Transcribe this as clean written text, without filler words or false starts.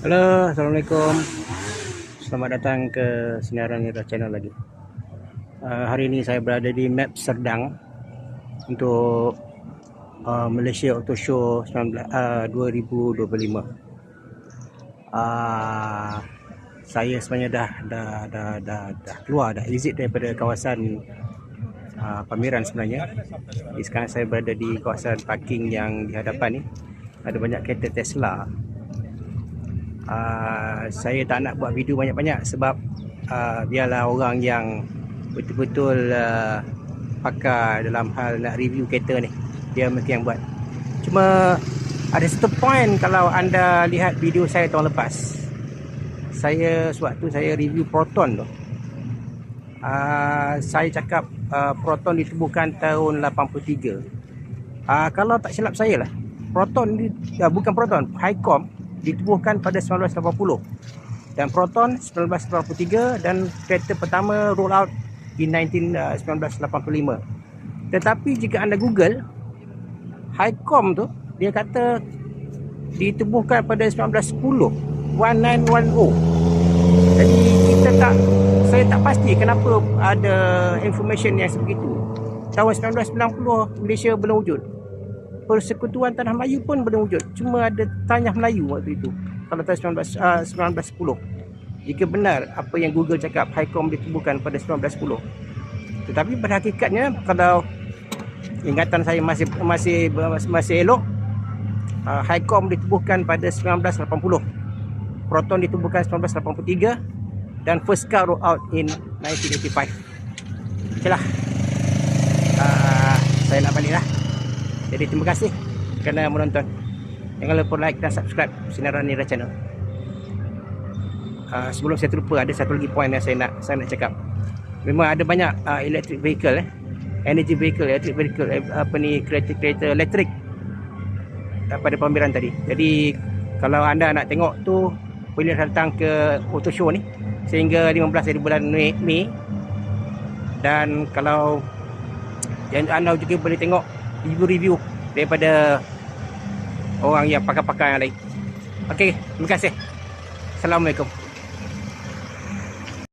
Halo, Assalamualaikum. Selamat datang ke Sinaran Nira Channel lagi. Hari ini saya berada di Map Serdang untuk Malaysia Auto Show 2025. Saya sebenarnya dah keluar, dah exit daripada kawasan pameran sebenarnya. Sekarang saya berada di kawasan parking yang di hadapan ni. Ada banyak kereta Tesla. Saya tak nak buat video banyak-banyak sebab biarlah orang yang betul-betul pakar dalam hal nak review kereta ni, dia mesti yang buat. Cuma ada satu point, kalau anda lihat video saya tahun lepas, sewaktu saya review Proton tu, saya cakap Proton ditubuhkan tahun 83. Kalau tak silap saya lah, Proton bukan Proton, Highcom ditubuhkan pada 1980 dan Proton 1983, dan kereta pertama roll out in 1985. Tetapi jika anda Google Highcom tu, dia kata ditubuhkan pada 1910, 1910. Jadi saya tak pasti kenapa ada information yang sebegitu. Tahun 1990 Malaysia belum wujud. Persekutuan Tanah Melayu pun belum wujud. Cuma ada Tanah Melayu waktu itu. Kalau tahun 1910. Jika benar apa yang Google cakap, Highcom ditubuhkan pada 1910. Tetapi pada hakikatnya, kalau ingatan saya masih elok, Highcom ditubuhkan pada 1980. Proton ditubuhkan 1983 dan first car roll out in 1985. Okeylah. Saya nak balik lah. Jadi terima kasih kerana menonton. Jangan lupa like dan subscribe Sinaran Nira Channel. Sebelum saya terlupa, ada satu lagi point yang saya nak cakap. Memang ada banyak electric vehicle, energy vehicle, electric vehicle, kereta elektrik pada pameran tadi. Jadi kalau anda nak tengok tu, boleh datang ke Auto Show ni sehingga 15 hari bulan Mei. Dan kalau anda juga boleh tengok review daripada orang yang pakar-pakar yang lain. Okey, terima kasih. Assalamualaikum.